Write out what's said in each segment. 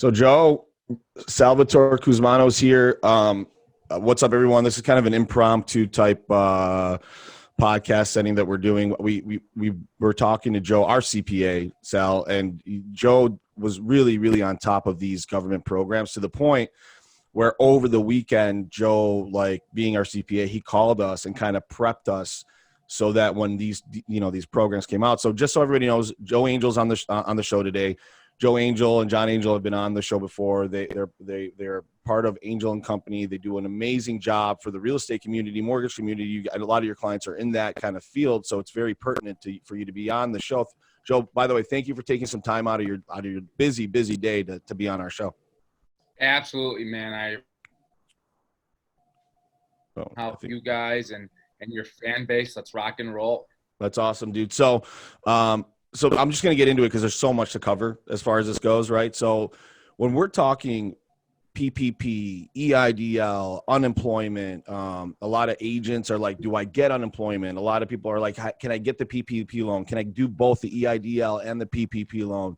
So Joe, Salvatore Kuzmano's here. What's up, everyone? This is kind of an impromptu type podcast setting that we're doing. We were talking to Joe, our CPA, Sal, and Joe was really on top of these government programs to the point where over the weekend, Joe, like being our CPA, he called us and kind of prepped us so that when these programs came out. So just so everybody knows, Joe Angell's on the show today. Joe Angell and John Angell have been on the show before. They're part of Angell and Company. They do an amazing job for the real estate community, mortgage community. A lot of your clients are in that kind of field, so it's very pertinent for you to be on the show. Joe, by the way, thank you for taking some time out of your busy day to be on our show. Absolutely, man. Help you guys and your fan base. Let's rock and roll. That's awesome, dude. So I'm just going to get into it because there's so much to cover as far as this goes, right? So when we're talking PPP, EIDL, unemployment, a lot of agents are like, do I get unemployment? A lot of people are like, can I get the PPP loan? Can I do both the EIDL and the PPP loan?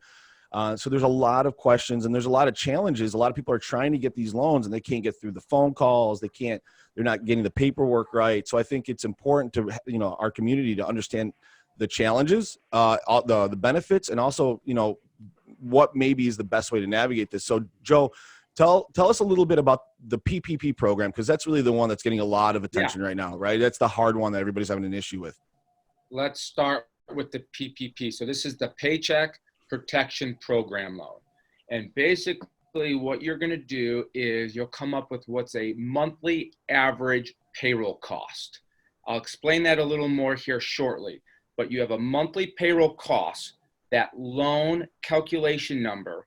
So there's a lot of questions and there's a lot of challenges. A lot of people are trying to get these loans and they can't get through the phone calls. They're not getting the paperwork right. So I think it's important to, our community to understand the challenges, the benefits, and also, what maybe is the best way to navigate this. So Joe, tell us a little bit about the PPP program, because that's really the one that's getting a lot of attention right now, right? That's the hard one that everybody's having an issue with. Let's start with the PPP. So this is the Paycheck Protection Program loan. And basically what you're going to do is you'll come up with what's a monthly average payroll cost. I'll explain that a little more here shortly, but you have a monthly payroll cost, that loan calculation number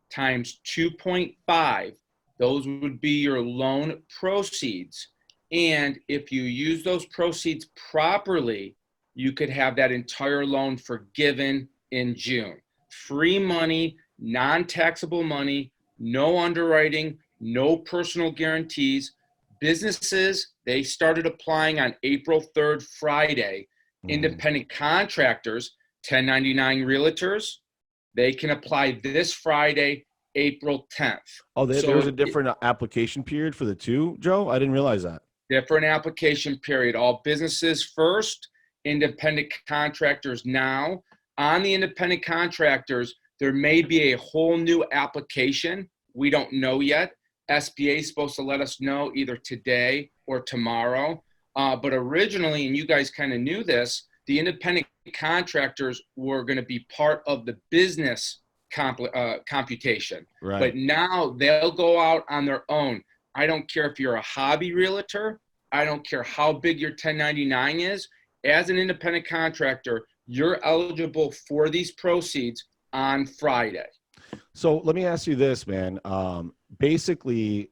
times 2.5, those would be your loan proceeds. And if you use those proceeds properly, you could have that entire loan forgiven in June. Free money, non-taxable money, no underwriting, no personal guarantees. Businesses, they started applying on April 3rd, Friday. Independent contractors, 1099 realtors, they can apply this Friday, April 10th. Oh, there was a different application period for the two, Joe? I didn't realize that. Different application period. All businesses first, independent contractors now. On the independent contractors, there may be a whole new application. We don't know yet. SBA is supposed to let us know either today or tomorrow. But originally, and you guys kind of knew this, the independent contractors were going to be part of the business computation. Right. But now they'll go out on their own. I don't care if you're a hobby realtor. I don't care how big your 1099 is. As an independent contractor, you're eligible for these proceeds on Friday. So let me ask you this, man. Basically,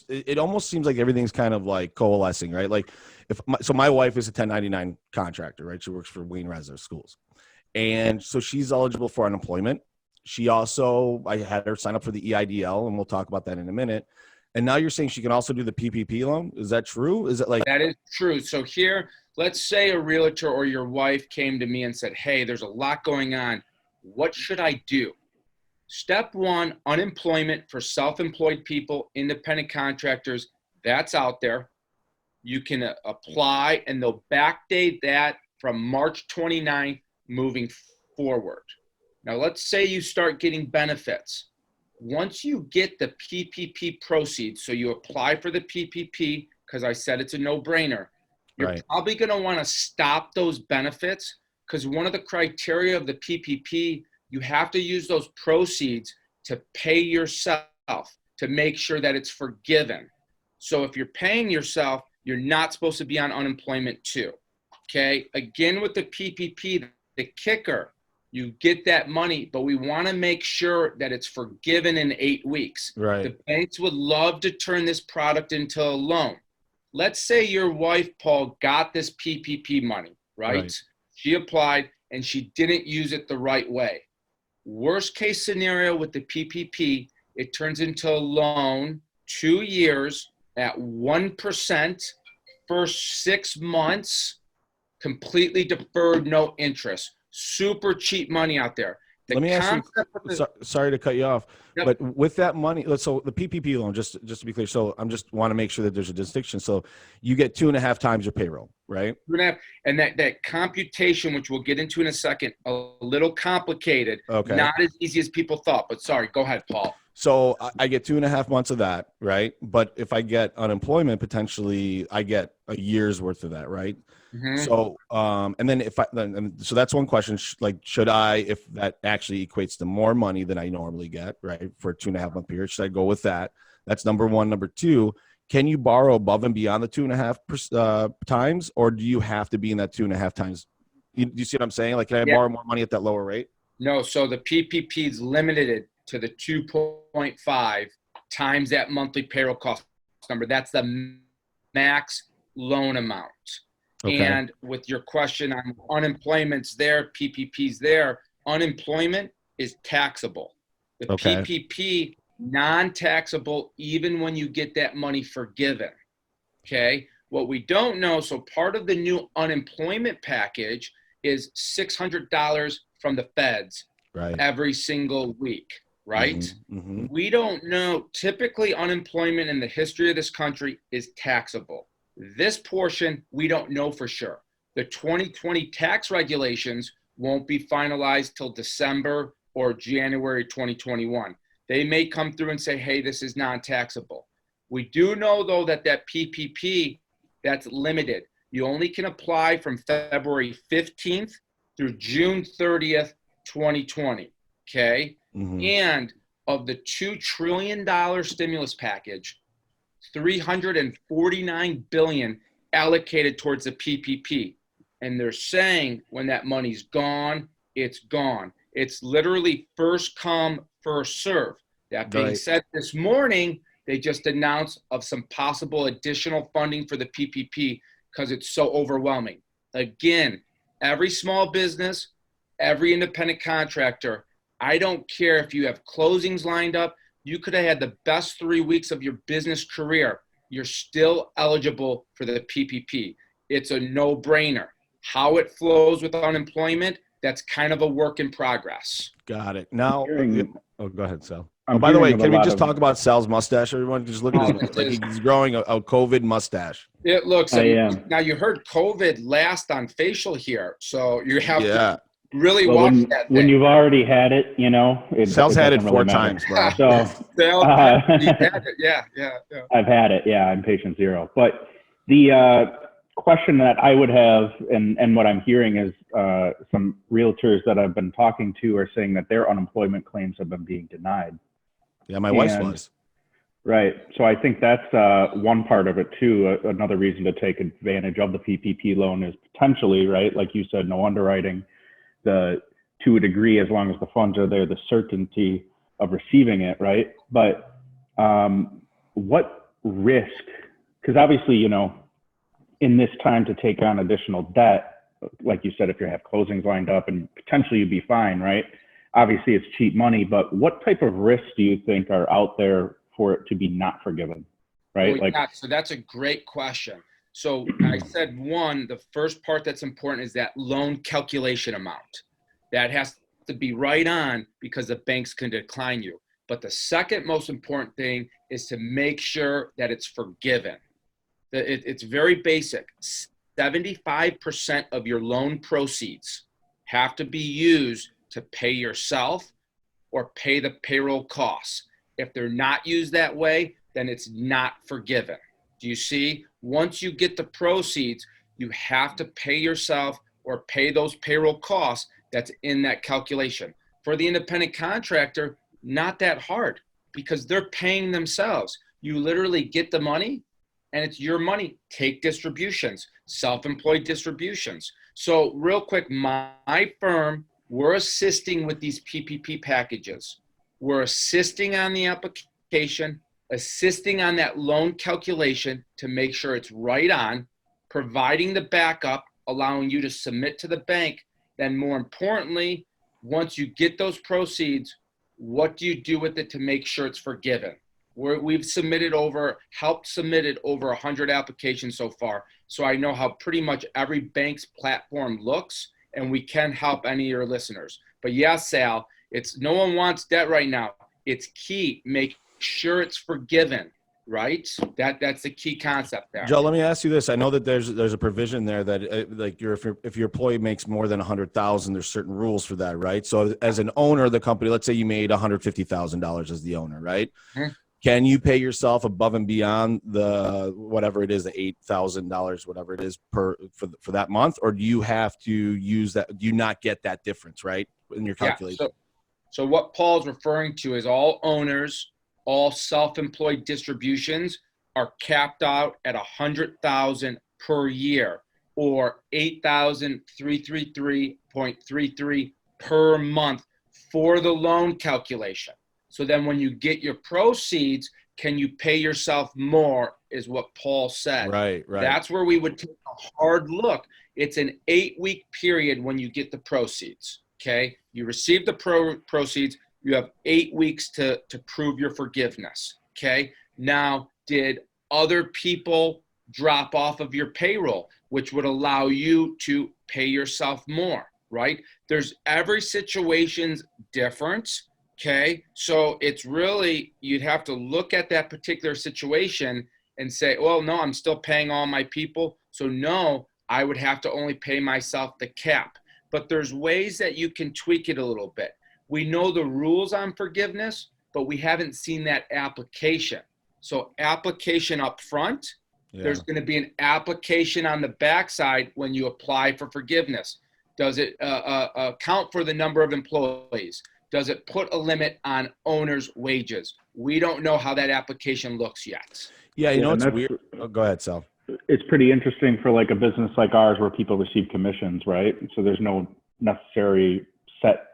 it almost seems like everything's kind of like coalescing, right? Like my wife is a 1099 contractor, right? She works for Wayne Resner Schools. And so she's eligible for unemployment. She also, I had her sign up for the EIDL, and we'll talk about that in a minute. And now you're saying she can also do the PPP loan. Is that true? Is it like that? Is true. So here, let's say a realtor or your wife came to me and said, hey, there's a lot going on. What should I do? Step one, unemployment for self-employed people, independent contractors, that's out there. You can apply, and they'll backdate that from March 29th moving forward. Now, let's say you start getting benefits. Once you get the PPP proceeds, so you apply for the PPP, because I said it's a no-brainer, you're probably going to want to stop those benefits, because one of the criteria of the PPP, you have to use those proceeds to pay yourself to make sure that it's forgiven. So if you're paying yourself, you're not supposed to be on unemployment too. Okay. Again, with the PPP, the kicker, you get that money, but we want to make sure that it's forgiven in 8 weeks. Right. The banks would love to turn this product into a loan. Let's say your wife, Paul, got this PPP money, right? She applied and she didn't use it the right way. Worst case scenario with the PPP, it turns into a loan, 2 years at 1%, first 6 months, completely deferred, no interest. Super cheap money out there. The Let me ask you, concept of the, sorry to cut you off, yep, but with that money, so the PPP loan, just to be clear, so I'm just want to make sure that there's a distinction. So you get 2.5 times your payroll, right? and that computation, which we'll get into in a second, a little complicated, Okay. not as easy as people thought. But sorry, go ahead, Paul. So I get 2.5 months of that, right? But if I get unemployment, potentially I get a year's worth of that, right? Mm-hmm. So, and then so that's one question. Like, should I, if that actually equates to more money than I normally get, right, for a 2.5 month period, should I go with that? That's number one. Number two, can you borrow above and beyond the 2.5 times, or do you have to be in that 2.5 times? Do you see what I'm saying? Like, can I Yeah. borrow more money at that lower rate? No, so the PPP is limited to the 2.5 times that monthly payroll cost number. That's the max loan amount. Okay. And with your question on unemployment's there, PPP's there, unemployment is taxable. The Okay. PPP non-taxable even when you get that money forgiven. Okay. What we don't know, so part of the new unemployment package is $600 from the feds Right. every single week, right? Mm-hmm. Mm-hmm. We don't know. Typically, unemployment in the history of this country is taxable. This portion, we don't know for sure. The 2020 tax regulations won't be finalized till December or January 2021. They may come through and say, hey, this is non-taxable. We do know, though, that PPP, that's limited. You only can apply from February 15th through June 30th, 2020, okay? Mm-hmm. And of the $2 trillion stimulus package, $349 billion allocated towards the PPP. And they're saying when that money's gone, it's gone. It's literally first come, first serve. That being said, this morning, they just announced of some possible additional funding for the PPP because it's so overwhelming. Again, every small business, every independent contractor, I don't care if you have closings lined up, you could have had the best 3 weeks of your business career. You're still eligible for the PPP. It's a no-brainer. How it flows with unemployment, that's kind of a work in progress. Got it. Now, go ahead, Sal. I'm By the way, hearing of can a we lot just of- talk about Sal's mustache? Everyone, just look at his, like he's growing a COVID mustache. It looks. I am. Now you heard COVID last on facial here, so you have to really Well, watch when, that. when you've already had it, you know, Sal's had it doesn't 4 really matter. times, bro. So Sal, yeah. I've had it. Yeah, I'm patient zero. But the question that I would have, and what I'm hearing is some realtors that I've been talking to are saying that their unemployment claims have been being denied. Yeah, my wife's was. Right. So I think that's one part of it too. Another reason to take advantage of the PPP loan is potentially, right, like you said, no underwriting, to a degree, as long as the funds are there, the certainty of receiving it, right? But what risk, because obviously, you know, in this time to take on additional debt, like you said, if you have closings lined up and potentially you'd be fine, right? Obviously it's cheap money, but what type of risks do you think are out there for it to be not forgiven, right? Well, yeah, so that's a great question. So I said the first part that's important is that loan calculation amount. That has to be right on because the banks can decline you. But the second most important thing is to make sure that it's forgiven. It's very basic. 75% of your loan proceeds have to be used to pay yourself or pay the payroll costs. If they're not used that way, then it's not forgiven. Do you see? Once you get the proceeds, you have to pay yourself or pay those payroll costs that's in that calculation. For the independent contractor, not that hard because they're paying themselves. You literally get the money and it's your money. Take distributions, self-employed distributions. So real quick, my firm, we're assisting with these PPP packages. We're assisting on the application, assisting on that loan calculation to make sure it's right on, providing the backup, allowing you to submit to the bank. Then more importantly, once you get those proceeds, what do you do with it to make sure it's forgiven? We've helped submitted over 100 applications so far. So I know how pretty much every bank's platform looks and we can help any of your listeners. But yes, Sal, it's no one wants debt right now. It's key. Make sure it's forgiven, right? That's the key concept there. Joe, let me ask you this. I know that there's a provision there that like if your employee makes more than 100,000, there's certain rules for that, right? So as an owner of the company, let's say you made $150,000 as the owner, right? Mm-hmm. Can you pay yourself above and beyond the whatever it is, the $8,000, whatever it is for that month, or do you have to use that? Do you not get that difference, right, in your calculation? Yeah, so what Paul's referring to is all owners, all self-employed distributions are capped out at 100,000 per year, or 8,333.33 per month for the loan calculation. So then when you get your proceeds, can you pay yourself more is what Paul said. Right. That's where we would take a hard look. It's an 8-week period when you get the proceeds, okay? You receive the proceeds. You have 8 weeks to prove your forgiveness, okay? Now, did other people drop off of your payroll, which would allow you to pay yourself more, right? There's every situation's different. Okay, so it's really, you'd have to look at that particular situation and say, well, no, I'm still paying all my people. So no, I would have to only pay myself the cap. But there's ways that you can tweak it a little bit. We know the rules on forgiveness, but we haven't seen that application. So application up front, there's going to be an application on the backside when you apply for forgiveness. Does it account for the number of employees? Does it put a limit on owners' wages? We don't know how that application looks yet. Yeah, it's weird. Oh, go ahead, Sal. It's pretty interesting for like a business like ours where people receive commissions, right? So there's no necessary set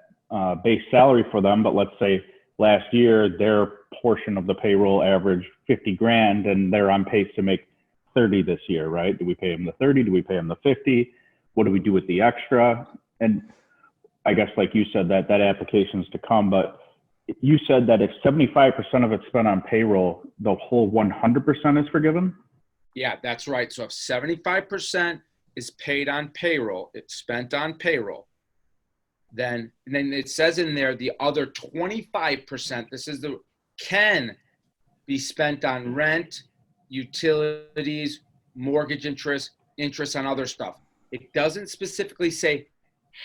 base salary for them. But let's say last year, their portion of the payroll averaged 50 grand and they're on pace to make 30 this year, right? Do we pay them the 30? Do we pay them the 50? What do we do with the extra? And I guess, like you said, that application's to come, but you said that if 75% of it's spent on payroll, the whole 100% is forgiven? Yeah, that's right. So if 75% is paid on payroll, it's spent on payroll, then it says in there the other 25%, can be spent on rent, utilities, mortgage interest on other stuff. It doesn't specifically say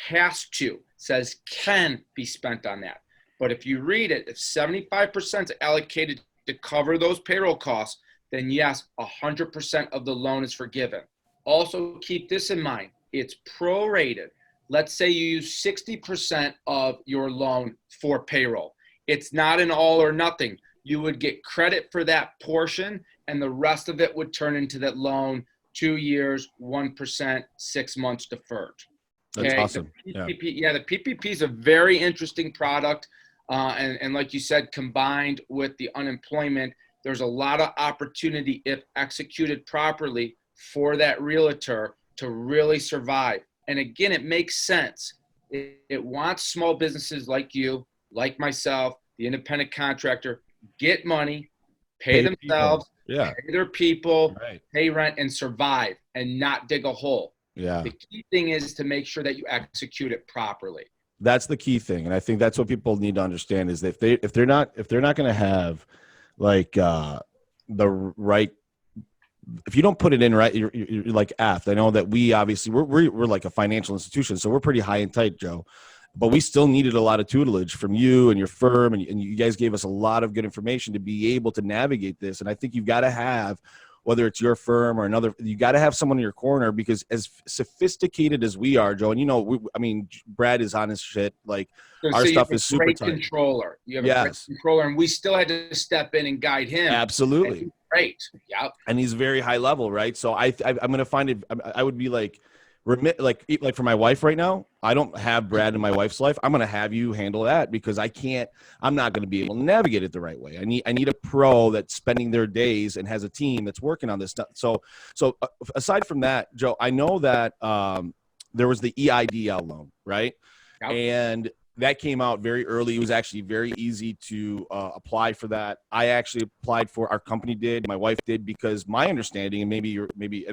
has to, says can be spent on that. But if you read it, if 75% is allocated to cover those payroll costs, then yes, 100% of the loan is forgiven. Also keep this in mind, it's prorated. Let's say you use 60% of your loan for payroll. It's not an all or nothing. You would get credit for that portion and the rest of it would turn into that loan 2 years, 1%, 6 months deferred. That's awesome. The PPP is a very interesting product. And like you said, combined with the unemployment, there's a lot of opportunity if executed properly for that realtor to really survive. And again, it makes sense. It wants small businesses like you, like myself, the independent contractor, get money, pay themselves, pay their people, pay rent, and survive and not dig a hole. Yeah. The key thing is to make sure that you execute it properly. That's the key thing, and I think that's what people need to understand is that if they're not going to have like the right, if you don't put it in right, you're like aft. I know that we obviously we're like a financial institution, so we're pretty high and tight, Joe. But we still needed a lot of tutelage from you and your firm, and you guys gave us a lot of good information to be able to navigate this. And I think you've got to have, whether it's your firm or another, you got to have someone in your corner, because as sophisticated as we are, Joe, and Brad is on his shit. Like our stuff is super tight. Controller. You have a great controller, and we still had to step in and guide him. Absolutely. Great. Yeah. And he's very high level, right? So I'm going to find it. I would be like for my wife right now, I don't have Brad in my wife's life. I'm going to have you handle that because I'm not going to be able to navigate it the right way. I need a pro that's spending their days and has a team that's working on this stuff. So aside from that, Joe, I know that there was the EIDL loan, right? Yep. And that came out very early. It was actually very easy to apply for that. I actually applied for, our company did, my wife did, because my understanding, and maybe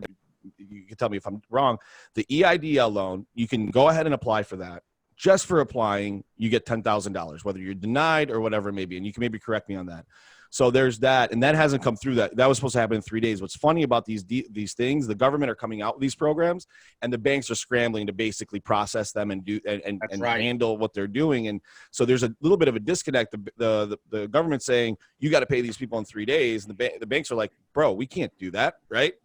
you can tell me if I'm wrong. The EIDL loan, you can go ahead and apply for that. Just for applying, you get $10,000, whether you're denied or whatever it may be. And you can maybe correct me on that. So there's that, and that hasn't come through. That was supposed to happen in 3 days. What's funny about these things, the government are coming out with these programs, and the banks are scrambling to basically process them and do and handle what they're doing. And so there's a little bit of a disconnect. The government's saying you got to pay these people in 3 days, and the banks are like, bro, we can't do that, right?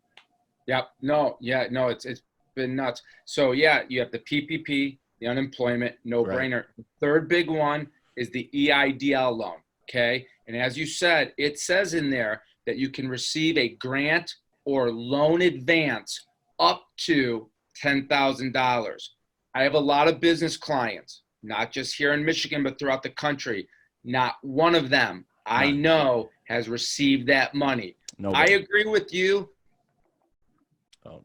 Yeah, no, it's been nuts. So yeah, you have the PPP, the unemployment, no brainer. Right. The third big one is the EIDL loan. Okay. And as you said, it says in there that you can receive a grant or loan advance up to $10,000. I have a lot of business clients, not just here in Michigan, but throughout the country. Not one of them I know has received that money. Nobody. I agree with you. Oh.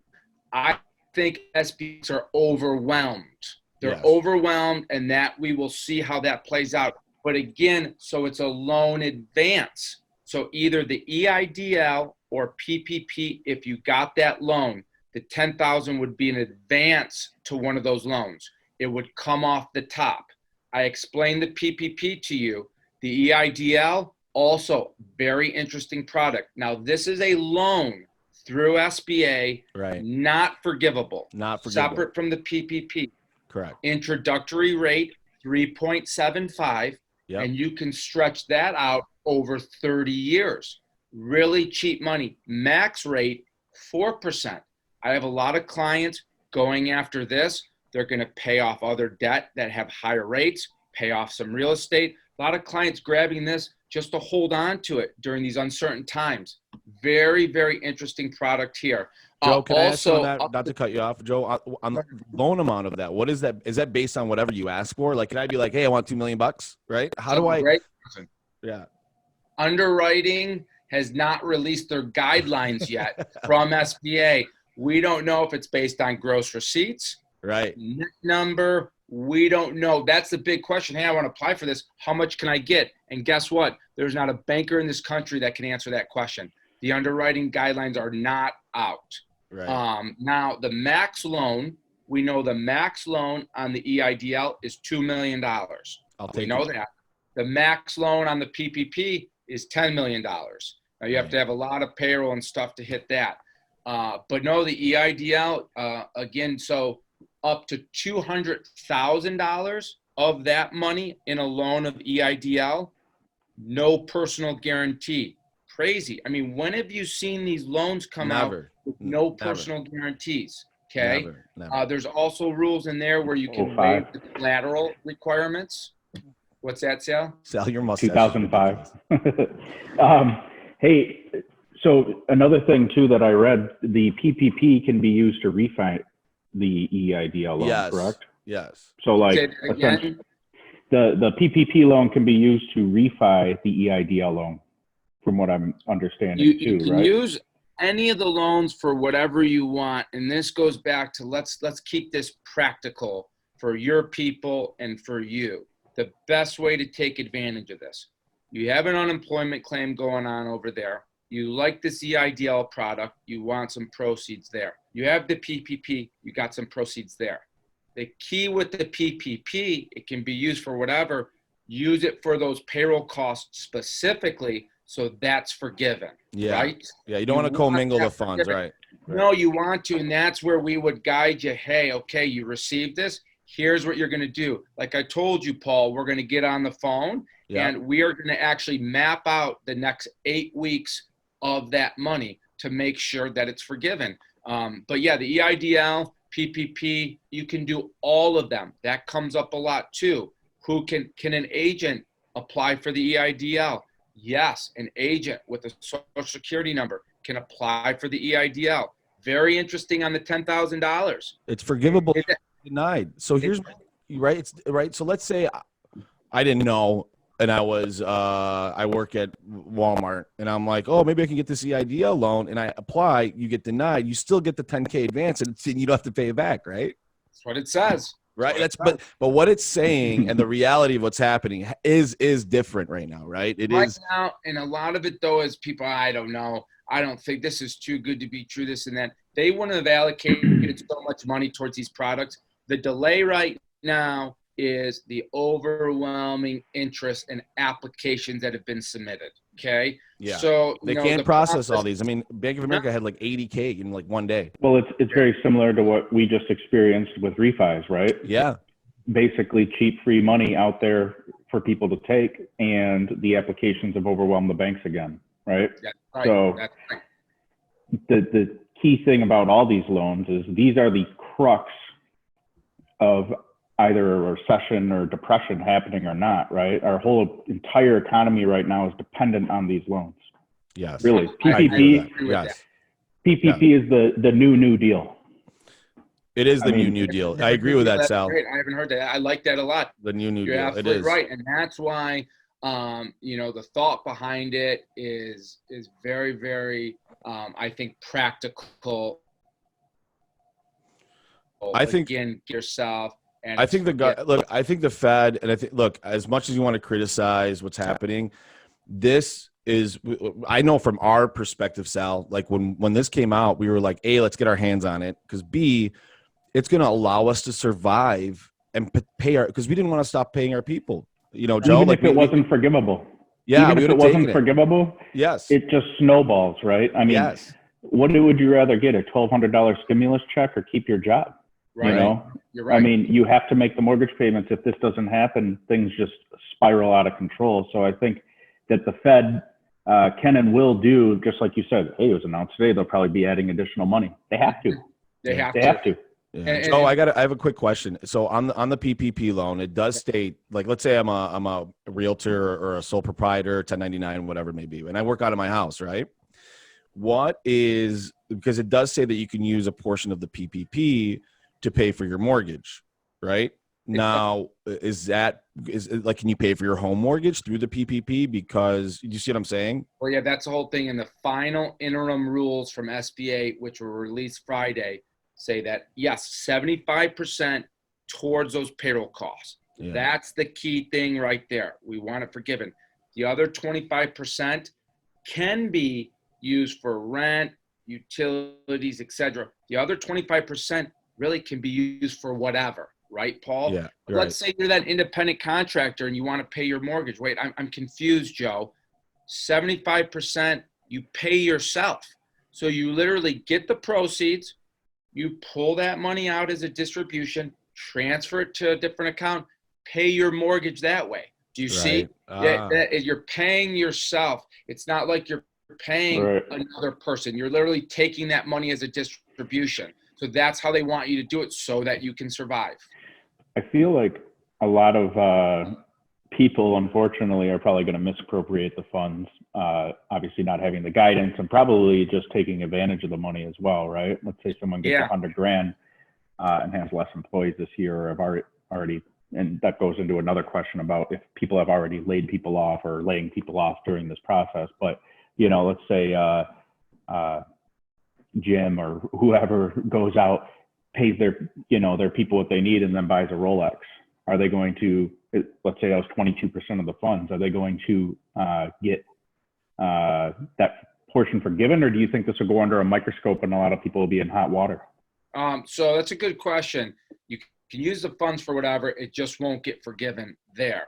I think SBs are overwhelmed. They're overwhelmed, and that we will see how that plays out. But again, so it's a loan advance. So either the EIDL or PPP, if you got that loan, the $10,000 would be an advance to one of those loans. It would come off the top. I explained the PPP to you. The EIDL, also very interesting product. Now, this is a loan through SBA, not forgivable. Separate from the PPP. Correct. Introductory rate, 3.75. Yep. And you can stretch that out over 30 years. Really cheap money. Max rate, 4%. I have a lot of clients going after this. They're going to pay off other debt that have higher rates, pay off some real estate. A lot of clients grabbing this just to hold on to it during these uncertain times. Very, very interesting product here. Joe, can I ask you on that, not to cut you off, Joe, on the loan amount of that, what is that? Is that based on whatever you ask for? Like, can I be like, hey, I want $2 million, right? How do I? Great. Yeah. Underwriting has not released their guidelines yet from SBA. We don't know if it's based on gross receipts. Right. Net number, we don't know. That's the big question. Hey, I want to apply for this. How much can I get? And guess what? There's not a banker in this country that can answer that question. The underwriting guidelines are not out. Right. Now, the max loan, we know the max loan on the EIDL is $2 million. We know that. The max loan on the PPP is $10 million. Now, you have to have a lot of payroll and stuff to hit that. But no, the EIDL, again, so up to $200,000 of that money in a loan of EIDL, no personal guarantee. Crazy. I mean, when have you seen these loans come out with no personal guarantees? Okay. Never. There's also rules in there where you can waive the collateral requirements. What's that, Sal? Sal, your mustache. 2005. Hey, so another thing too that I read, the PPP can be used to refi the EIDL loan, correct? Yes. So like the PPP loan can be used to refi the EIDL loan, from what I'm understanding you can use any of the loans for whatever you want. And this goes back to let's keep this practical for your people and for you. The best way to take advantage of this. You have an unemployment claim going on over there. You like this EIDL product. You want some proceeds there. You have the PPP. You got some proceeds there. The key with the PPP, it can be used for whatever. Use it for those payroll costs specifically, so that's forgiven, right? Yeah, you don't want to commingle the funds, right? No, you want to, and that's where we would guide you. Hey, okay, you received this. Here's what you're going to do. Like I told you, Paul, we're going to get on the phone, and we are going to actually map out the next 8 weeks of that money to make sure that it's forgiven. But yeah, the EIDL, PPP, you can do all of them. That comes up a lot too. Who can an agent apply for the EIDL? Yes, an agent with a social security number can apply for the EIDL. Very interesting on the $10,000. It's forgivable, denied. So here's right. It's right. So let's say I didn't know, and I was I work at Walmart, and I'm like, oh, maybe I can get this EIDL loan, and I apply. You get denied. You still get the $10K advance, and you don't have to pay it back, right? That's what it says. Right. But what it's saying and the reality of what's happening is different right now, right? It is now, and a lot of it though is people, I don't know. I don't think this is too good to be true, this and that. They wouldn't have allocated so much money towards these products. The delay right now is the overwhelming interest in applications that have been submitted. Okay. Yeah. So they can't process all these. I mean, Bank of America had like 80K in like one day. Well, it's very similar to what we just experienced with refis, right? Yeah. Basically cheap free money out there for people to take, and the applications have overwhelmed the banks again, right? That's right. So That's right. the key thing about all these loans is these are the crux of either a recession or depression happening or not, right? Our whole entire economy right now is dependent on these loans. Yes. Really. PPP. PPP, Yes. PPP is the new deal. It is the new deal. I agree with that, That's Sal. great. I haven't heard that. I like that a lot. The new You're deal. absolutely It is right, and that's why the thought behind it is very, very, I think, practical. I think again yourself. And I think I think the Fed, and I think, look, as much as you want to criticize what's happening, this is, I know from our perspective, Sal, like when this came out, we were like, A, let's get our hands on it, because B, it's going to allow us to survive and pay because we didn't want to stop paying our people. You know, Joe, even like if it wasn't forgivable. Yeah, even if it wasn't forgivable, yes, it just snowballs, right? I mean, yes. What would you rather get, a $1,200 stimulus check or keep your job? Right. You know, You're right. I mean, you have to make the mortgage payments. If this doesn't happen, things just spiral out of control. So I think that the Fed can and will do, just like you said, hey, it was announced today, they'll probably be adding additional money. They have to. They have to. Yeah. Joe, I have a quick question. So on the PPP loan, it does state, like, let's say I'm a realtor or a sole proprietor, 1099, whatever it may be, and I work out of my house, right? Because it does say that you can use a portion of the PPP to pay for your mortgage, right? Now, is like, can you pay for your home mortgage through the PPP? Because, you see what I'm saying? Well, yeah, that's the whole thing. And the final interim rules from SBA, which were released Friday, say that, yes, 75% towards those payroll costs. Yeah. That's the key thing right there. We want it forgiven. The other 25% can be used for rent, utilities, etc. The other 25% really can be used for whatever, right, Paul? Yeah. Let's say you're that independent contractor and you want to pay your mortgage. Wait, I'm confused, Joe. 75% you pay yourself. So you literally get the proceeds, you pull that money out as a distribution, transfer it to a different account, pay your mortgage that way. Do you see? That you're paying yourself. It's not like you're paying another person. You're literally taking that money as a distribution. So that's how they want you to do it, so that you can survive. I feel like a lot of people, unfortunately, are probably going to misappropriate the funds, obviously not having the guidance and probably just taking advantage of the money as well, right? Let's say someone gets $100,000 and has less employees this year, or have already, and that goes into another question about if people have already laid people off or laying people off during this process. But, you know, let's say Jim or whoever goes out, pays their people what they need, and then buys a Rolex. Are they going to, let's say that was 22% of the funds, are they going to get that portion forgiven, or do you think this will go under a microscope and a lot of people will be in hot water? So that's a good question. You can use the funds for whatever, it just won't get forgiven there.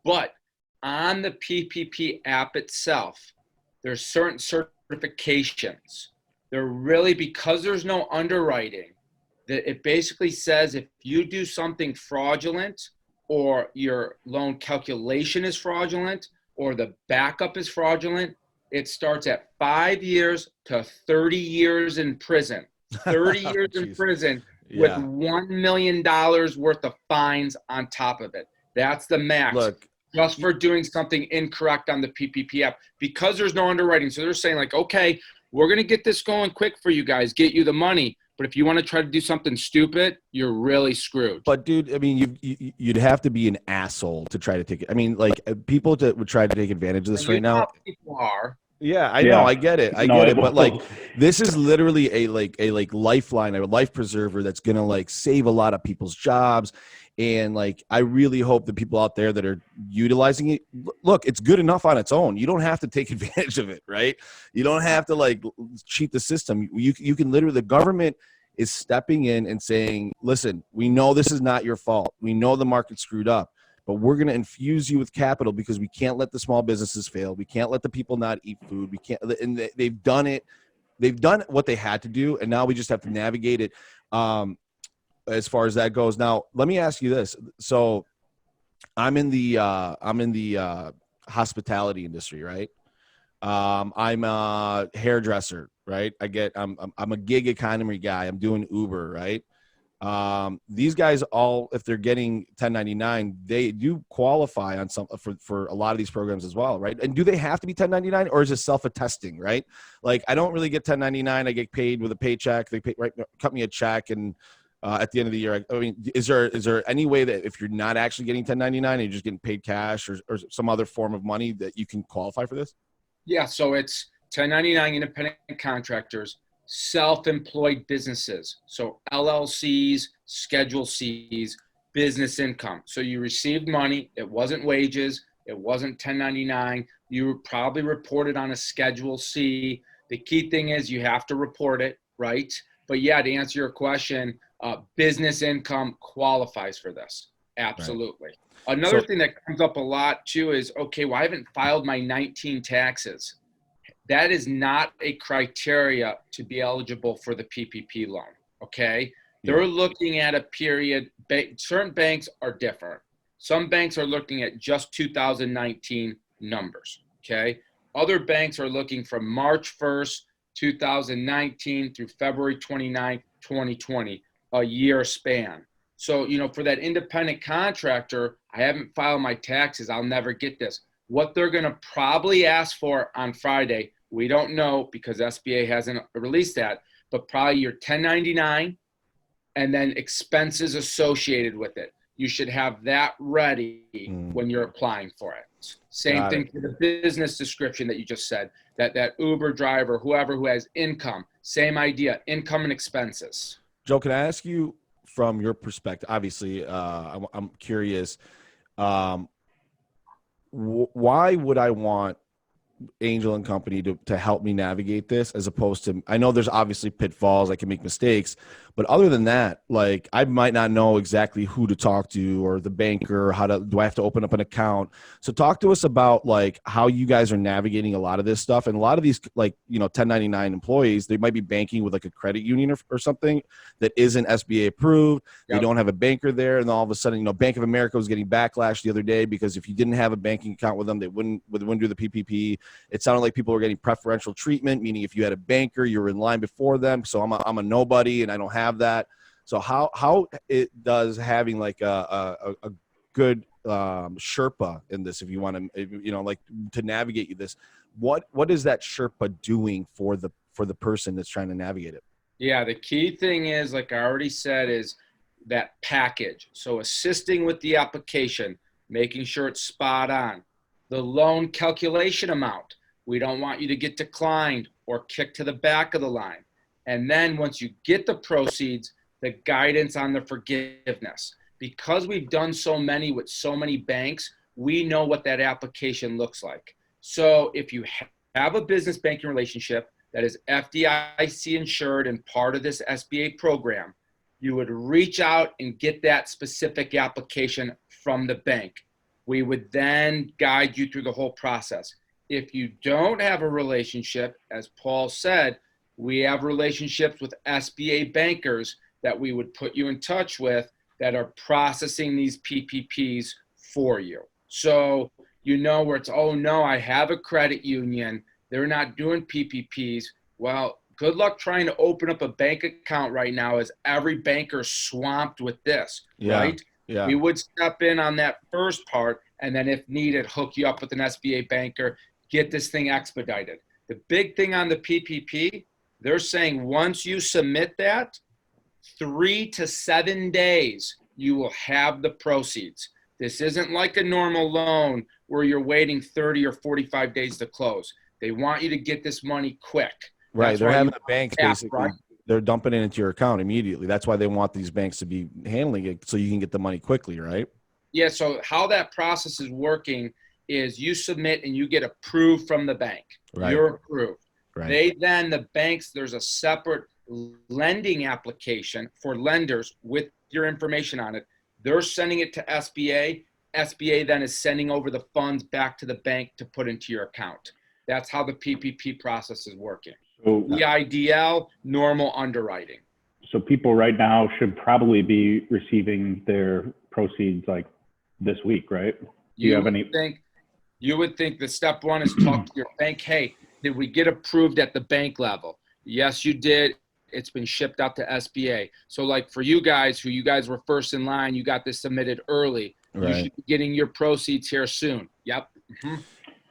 But on the PPP app itself, there's certain certifications. They're really, because there's no underwriting, that it basically says if you do something fraudulent, or your loan calculation is fraudulent, or the backup is fraudulent, it starts at 5 years to 30 years in prison. 30 years in prison with $1 million worth of fines on top of it. That's the max. Look, just for doing something incorrect on the PPP app, because there's no underwriting. So they're saying, like, okay, we're going to get this going quick for you guys, get you the money. But if you want to try to do something stupid, you're really screwed. But, dude, I mean, you'd have to be an asshole to try to take it. I mean, like, people that would try to take advantage of this right now. People are. Yeah, I know. Yeah. I get it. I No, get it it. But like, will. this is literally a lifeline, a life preserver that's gonna like save a lot of people's jobs. And like, I really hope the people out there that are utilizing it, look, it's good enough on its own. You don't have to take advantage of it, right? You don't have to like cheat the system. You can literally, the government is stepping in and saying, listen, we know this is not your fault. We know the market screwed up, but we're going to infuse you with capital because we can't let the small businesses fail. We can't let the people not eat food. We can't, and they've done it. They've done what they had to do, and now we just have to navigate it as far as that goes. Now, let me ask you this. So, I'm in the hospitality industry, right? I'm a hairdresser, right? I'm a gig economy guy. I'm doing Uber, right? These guys all, if they're getting 1099, they do qualify on some for a lot of these programs as well, right? And do they have to be 1099, or is it self-attesting, right? Like, I don't really get 1099. I get paid with a paycheck. They cut me a check, and at the end of the year, I mean, is there any way that if you're not actually getting 1099 and you're just getting paid cash or some other form of money that you can qualify for this? Yeah, so it's 1099 independent contractors, self-employed businesses, so LLCs, Schedule Cs, business income. So you received money, it wasn't wages, it wasn't 1099, you were probably reported on a Schedule C. The key thing is you have to report it, right? But yeah, to answer your question, business income qualifies for this. Right. Absolutely. Another So thing that comes up a lot too is, okay, well, I haven't filed my 19 taxes. That is not a criteria to be eligible for the PPP loan. Okay. yeah, They're looking at a period. Certain banks are different. Some banks are looking at just 2019 numbers. Okay. Other banks are looking from March 1st, 2019 through February 29th, 2020, a year span. So, for that independent contractor, I haven't filed my taxes. I'll never get this. What they're going to probably ask for on Friday, we don't know because SBA hasn't released that, but probably your 1099 and then expenses associated with it. You should have that ready when you're applying for it. Same got thing it. for the business description that you just said, that Uber driver, whoever who has income, same idea, income and expenses. Joe, can I ask you from your perspective? Obviously, I'm curious. Um, why would I want Angel and company to help me navigate this, as opposed to, I know there's obviously pitfalls, I can make mistakes, but other than that, like, I might not know exactly who to talk to, or the banker, or do I have to open up an account? So talk to us about like how you guys are navigating a lot of this stuff. And a lot of these, like, 1099 employees, they might be banking with like a credit union or something that isn't SBA approved. They Yep. don't have a banker there, and all of a sudden, Bank of America was getting backlash the other day because if you didn't have a banking account with them, they wouldn't do the PPP. It sounded like people were getting preferential treatment, meaning if you had a banker, you were in line before them. So I'm a nobody, and I don't have that. So how it does having like a good Sherpa in this, if you want to, like, to navigate you this, what is that Sherpa doing for the person that's trying to navigate it? Yeah, the key thing is, like I already said, is that package. So assisting with the application, making sure it's spot on. The loan calculation amount. We don't want you to get declined or kicked to the back of the line. And then once you get the proceeds, the guidance on the forgiveness. Because we've done so many with so many banks, we know what that application looks like. So if you have a business banking relationship that is FDIC insured and part of this SBA program, you would reach out and get that specific application from the bank. We would then guide you through the whole process. If you don't have a relationship, as Paul said, we have relationships with SBA bankers that we would put you in touch with that are processing these PPPs for you. So where it's, oh no, I have a credit union, they're not doing PPPs. Well, good luck trying to open up a bank account right now, as every banker swamped with this, right? Yeah. We would step in on that first part, and then if needed, hook you up with an SBA banker, get this thing expedited. The big thing on the PPP, they're saying once you submit that, 3 to 7 days, you will have the proceeds. This isn't like a normal loan where you're waiting 30 or 45 days to close. They want you to get this money quick. Right. That's They're why having you the banks tap, basically, right? they're dumping it into your account immediately. That's why they want these banks to be handling it so you can get the money quickly, right? Yeah, so how that process is working is you submit and you get approved from the bank. Right. You're approved. Right. The banks, there's a separate lending application for lenders with your information on it. They're sending it to SBA. SBA then is sending over the funds back to the bank to put into your account. That's how the PPP process is working. So, EIDL, normal underwriting. so people right now should probably be receiving their proceeds like this week, right? Do you have any? You would think the step one is talk to your bank. Hey, did we get approved at the bank level? Yes, you did. It's been shipped out to SBA. So like for you guys who you guys were first in line, you got this submitted early. Right. You should be getting your proceeds here soon. Yep. Mm-hmm.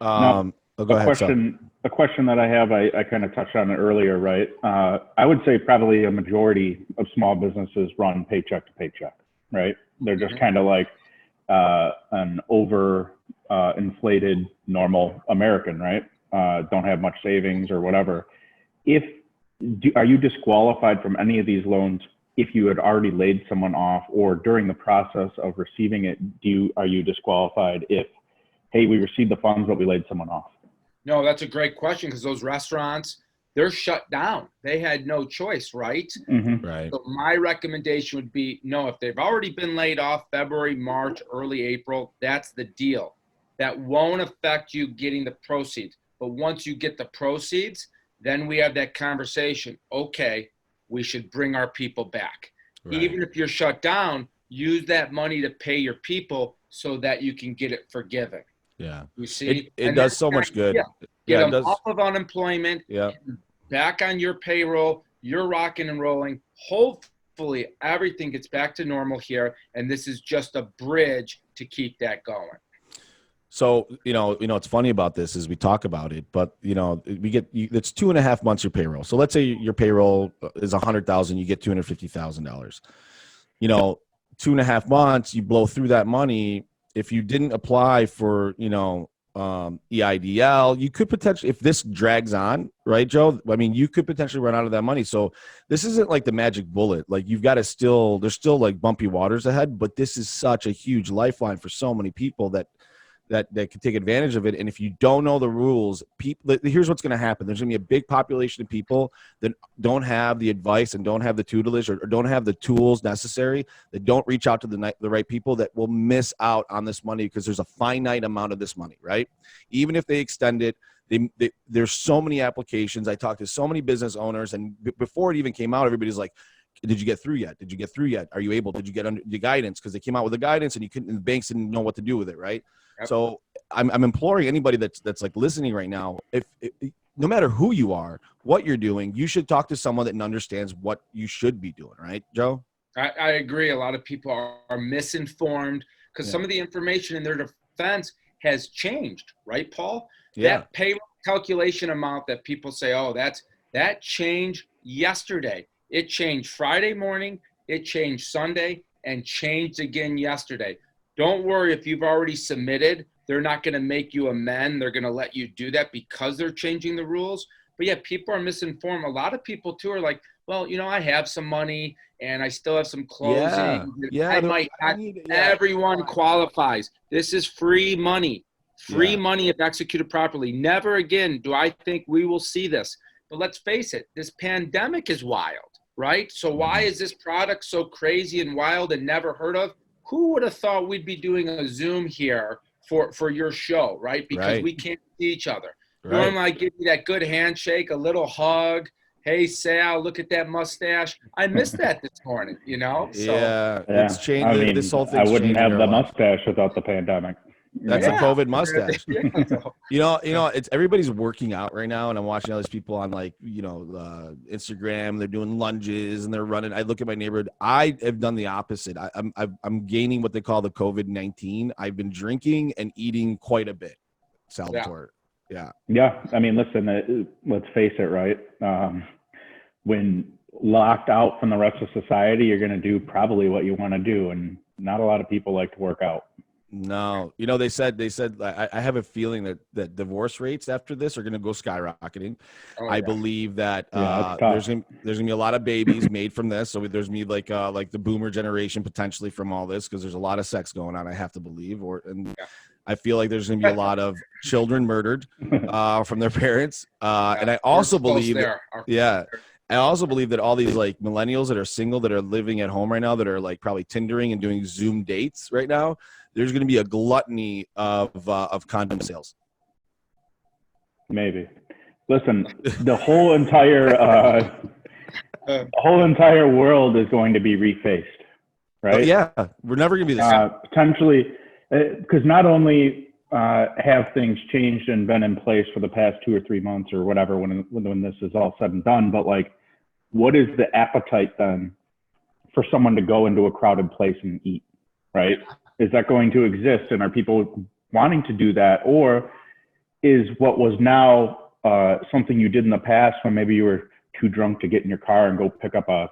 Now, go ahead. A question that I have, I kind of touched on it earlier, right? I would say probably a majority of small businesses run paycheck to paycheck, right? They're just kind of like an inflated normal American, right? Don't have much savings or whatever. Are you disqualified from any of these loans if you had already laid someone off, or during the process of receiving it, are you disqualified if, hey, we received the funds, but we laid someone off? No, that's a great question, because those restaurants, they're shut down. They had no choice, right? Mm-hmm. Right. So my recommendation would be, no, if they've already been laid off February, March, early April, that's the deal. That won't affect you getting the proceeds. But once you get the proceeds, then we have that conversation. Okay, we should bring our people back. Right. Even if you're shut down, use that money to pay your people so that you can get it forgiven. Yeah. You see? It does so much good. Get them off of unemployment, yeah, back on your payroll, you're rocking and rolling. Hopefully everything gets back to normal here, and this is just a bridge to keep that going. So, what's funny about this is we talk about it, but it's 2.5 months your payroll. So let's say your payroll is 100,000, you get $250,000. 2.5 months, you blow through that money. If you didn't apply for, EIDL, you could potentially, if this drags on, right, Joe? I mean, you could potentially run out of that money. So this isn't like the magic bullet. Like you've got to there's still like bumpy waters ahead, but this is such a huge lifeline for so many people that could take advantage of it. And if you don't know the rules, here's what's going to happen. There's going to be a big population of people that don't have the advice and don't have the tutelage or don't have the tools necessary, that don't reach out to the right people, that will miss out on this money because there's a finite amount of this money, right? Even if they extend it, there's so many applications. I talked to so many business owners, and before it even came out, everybody's like, did you get through yet? Did you get through yet? Are you able? Did you get under the guidance? Because they came out with the guidance and the banks didn't know what to do with it, right? Yep. So I'm imploring anybody that's like listening right now, if no matter who you are, what you're doing, you should talk to someone that understands what you should be doing, right, Joe? I agree. A lot of people are misinformed because some of the information in their defense has changed, right, Paul? Yeah. That payroll calculation amount that people say, oh, that changed yesterday. It changed Friday morning, it changed Sunday, and changed again yesterday. Don't worry if you've already submitted. They're not going to make you amend. They're going to let you do that because they're changing the rules. But yeah, people are misinformed. A lot of people too are like, well, I have some money and I still have some closing. Everyone qualifies. This is free money. Free money if executed properly. Never again do I think we will see this. But let's face it, this pandemic is wild, right? So why is this product so crazy and wild and never heard of? Who would have thought we'd be doing a Zoom here for your show, right? Because we can't see each other. Right. Normally I give you that good handshake, a little hug. Hey, Sal, look at that mustache. I missed that this morning, So, it's changed. I mean, this whole thing. I wouldn't have the mustache without the pandemic. That's a COVID mustache. It's everybody's working out right now, and I'm watching all these people on Instagram. They're doing lunges and they're running. I look at my neighborhood. I have done the opposite. I'm gaining what they call the COVID-19. I've been drinking and eating quite a bit. Salvatore. Yeah. I mean, listen. Let's face it, right? When locked out from the rest of society, you're going to do probably what you want to do, and not a lot of people like to work out. No, they said I have a feeling that divorce rates after this are going to go skyrocketing. Oh, I yeah. believe that Yeah, it's tough. there's gonna be a lot of babies made from this. So there's gonna be like the boomer generation potentially from all this, because there's a lot of sex going on. I have to believe, and Yeah. I feel like there's gonna be a lot of children murdered from their parents. And I We're also close believe that, there. yeah. I also believe that all these like millennials that are single, that are living at home right now, that are like probably Tindering and doing Zoom dates right now, there's going to be a gluttony of condom sales. Maybe. Listen, the whole entire world is going to be refaced, right? Oh, yeah, we're never going to be the same. Potentially, because not only have things changed and been in place for the past 2 or 3 months or whatever when this is all said and done, but like, what is the appetite then for someone to go into a crowded place and eat, right? Is that going to exist, and are people wanting to do that, or is what was now something you did in the past when maybe you were too drunk to get in your car and go pick up a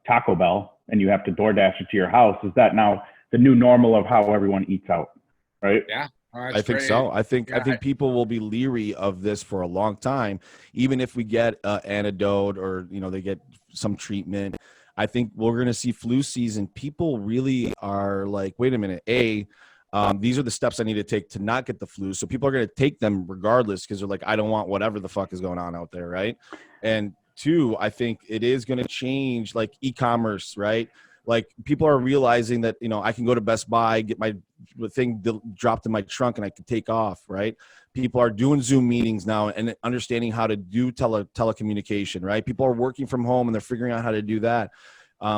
Taco Bell and you have to DoorDash it to your house? Is that now the new normal of how everyone eats out, right? Yeah. I think so. I think people will be leery of this for a long time, even if we get an antidote or they get some treatment. I think we're going to see flu season. People really are like, wait a minute, these are the steps I need to take to not get the flu. So people are going to take them regardless, because they're like, I don't want whatever the fuck is going on out there, right? And two, I think it is going to change like e-commerce, right? Like people are realizing that, I can go to Best Buy, get my thing dropped in my trunk, and I can take off, right? People are doing Zoom meetings now and understanding how to do telecommunication, right? People are working from home and they're figuring out how to do that.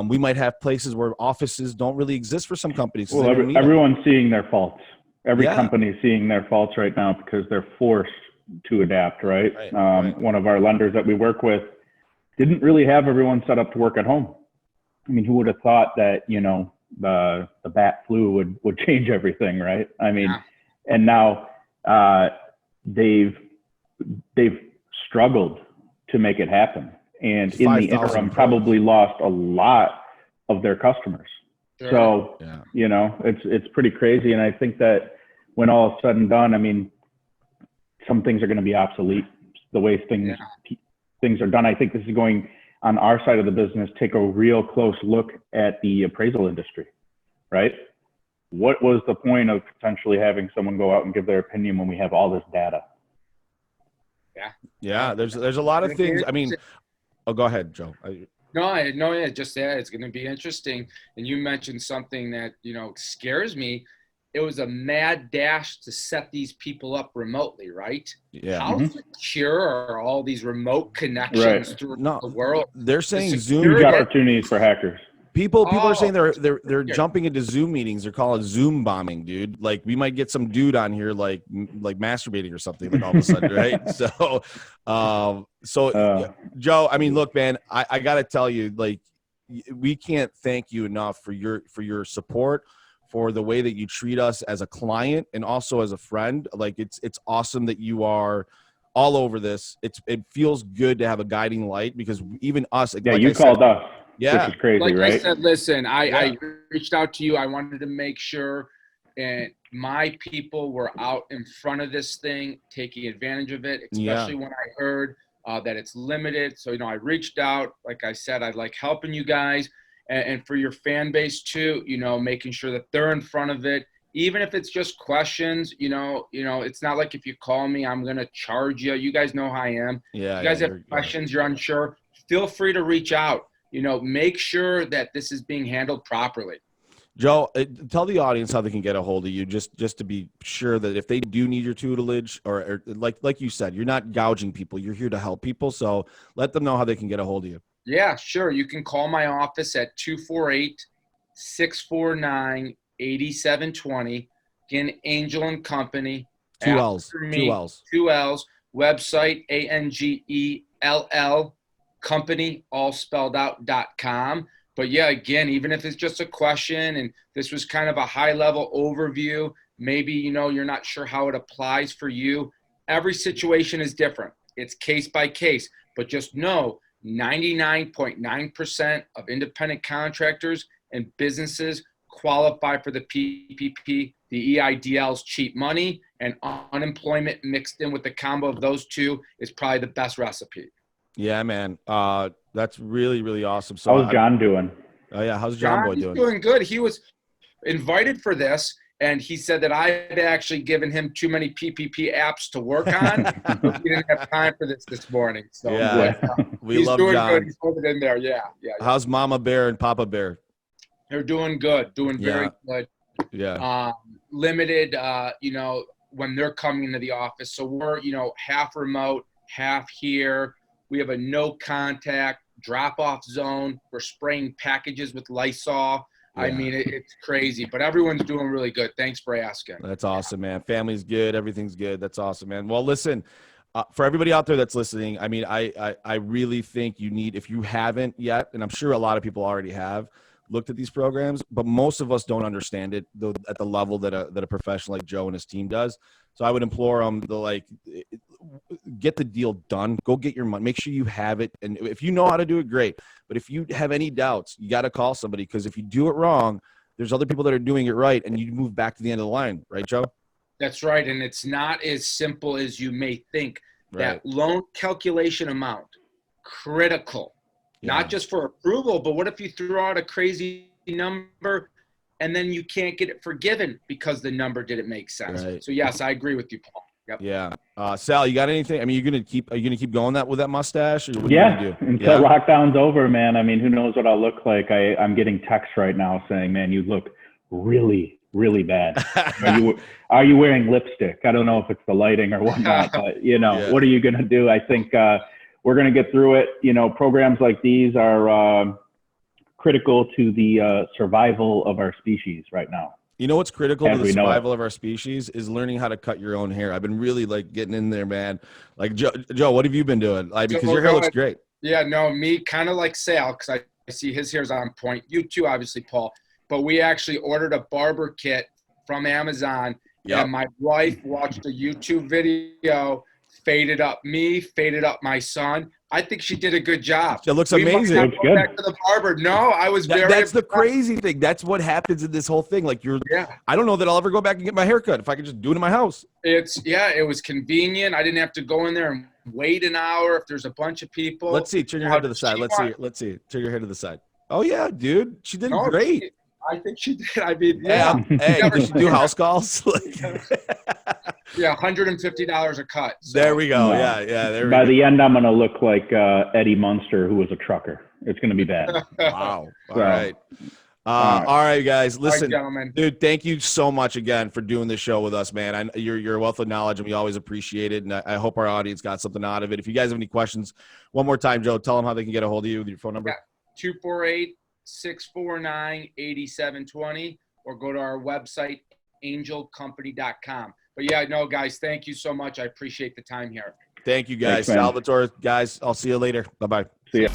We might have places where offices don't really exist for some companies. Well, everyone's seeing their faults. Every company is seeing their faults right now because they're forced to adapt, right? Right. One of our lenders that we work with didn't really have everyone set up to work at home. I mean, who would have thought that, the bat flu would change everything, right? I mean, and now they've struggled to make it happen. And in the interim, probably lost a lot of their customers. Sure. So, it's pretty crazy. And I think that when all is said and done, I mean, some things are going to be obsolete. The way things are done. I think this is going, on our side of the business, take a real close look at the appraisal industry, right? What was the point of potentially having someone go out and give their opinion when we have all this data? Yeah. There's a lot of things. I mean, go ahead, Joe. Just that it's going to be interesting. And you mentioned something that, scares me. It was a mad dash to set these people up remotely, right? Yeah. How secure are all these remote connections through the world? They're saying Zoom. Huge opportunities for hackers. People are saying they're jumping into Zoom meetings. They're calling it Zoom bombing, dude. Like we might get some dude on here like masturbating or something like all of a sudden, right? So, Joe, I mean, look, man, I gotta tell you, like, we can't thank you enough for your support, for the way that you treat us as a client and also as a friend. Like it's awesome that you are all over this. It feels good to have a guiding light, because even us, you called us. Yeah, which is crazy, like right? I said, listen, I reached out to you. I wanted to make sure, and my people were out in front of this thing, taking advantage of it, especially when I heard that it's limited. So, I reached out. Like I said, I like helping you guys, and for your fan base too, making sure that they're in front of it. Even if it's just questions, it's not like if you call me, I'm going to charge you. You guys know how I am. Yeah. You guys have questions, you're unsure, feel free to reach out. Make sure that this is being handled properly. Joe, tell the audience how they can get a hold of you, just to be sure that if they do need your tutelage, or like you said, you're not gouging people. You're here to help people. So let them know how they can get a hold of you. Yeah, sure. You can call my office at 248-649-8720. Again, Angell and Company. Two L's. Website, ANGELL. Company, all spelled out.com. But yeah, again, even if it's just a question and this was kind of a high level overview, maybe, you're not sure how it applies for you. Every situation is different. It's case by case, but just know 99.9% of independent contractors and businesses qualify for the PPP The EIDL's cheap money, and unemployment mixed in with the combo of those two is probably the best recipe. Yeah, man. That's really, really awesome. So How's John doing? Oh yeah, how's John Boy He's doing? doing good. He was invited for this, and he said that I had actually given him too many PPP apps to work on, so he didn't have time for this morning. So Yeah, we he's love doing John. good. He's putting it in there. Yeah. How's Mama Bear and Papa Bear? They're doing good, doing very good. Yeah. Limited, when they're coming into the office. So we're, half remote, half here. We have a no contact drop-off zone. We're spraying packages with Lysol. Yeah. I mean, it's crazy, but everyone's doing really good. Thanks for asking. That's awesome, man. Family's good. Everything's good. That's awesome, man. Well, listen, for everybody out there that's listening, I mean, I really think you need, if you haven't yet, and I'm sure a lot of people already have, looked at these programs, but most of us don't understand it at the level that a professional like Joe and his team does. So I would implore them to get the deal done. Go get your money. Make sure you have it. And if you know how to do it, great. But if you have any doubts, you got to call somebody, because if you do it wrong, there's other people that are doing it right, and you move back to the end of the line. Right, Joe? That's right. And it's not as simple as you may think. Right. That loan calculation amount, critical. Not just for approval, but what if you throw out a crazy number and then you can't get it forgiven because the number didn't make sense? Right. So yes, I agree with you, Paul. Yep. Yeah. Sal, you got anything? I mean, are you gonna keep going with that mustache? Or what Yeah, are you gonna do? until lockdown's over, man. I mean, who knows what I'll look like? I'm getting texts right now saying, "Man, you look really, really bad. Are you wearing lipstick?" I don't know if it's the lighting or whatnot, but what are you gonna do? I think we're gonna get through it. Programs like these are critical to the survival of our species right now. You know what's critical to the survival of our species is learning how to cut your own hair. I've been really getting in there, man. Joe, what have you been doing? Because your hair looks great. Yeah, no, me kind of like Sal, because I see his hair's on point. You too, obviously, Paul. But we actually ordered a barber kit from Amazon, and my wife watched a YouTube video, faded up me, faded up my son. I think she did a good job. It looks amazing. Looks good. Back to the barber. No, I was very. That's the crazy thing. That's what happens in this whole thing. I don't know that I'll ever go back and get my hair cut if I could just do it in my house. It was convenient. I didn't have to go in there and wait an hour if there's a bunch of people. Let's see. Turn your head to the side. Let's see. Turn your head to the side. Oh yeah, dude. She did great. I think she did. I mean, Hey, did she do house calls? Yeah, $150 a cut. So. There we go. Yeah. There we By go. the end, I'm gonna look like Eddie Munster, who was a trucker. It's gonna be bad. Wow. All right. All right, guys. Listen, dude. Thank you so much again for doing this show with us, man. You're a wealth of knowledge, and we always appreciate it. And I hope our audience got something out of it. If you guys have any questions, one more time, Joe, tell them how they can get a hold of you with your phone number. Yeah, 248-649-8720, or go to our website, angellcompany.com. But yeah, no, guys, thank you so much. I appreciate the time here. Thank you, guys. Thanks, Salvatore, guys, I'll see you later. Bye-bye. See ya.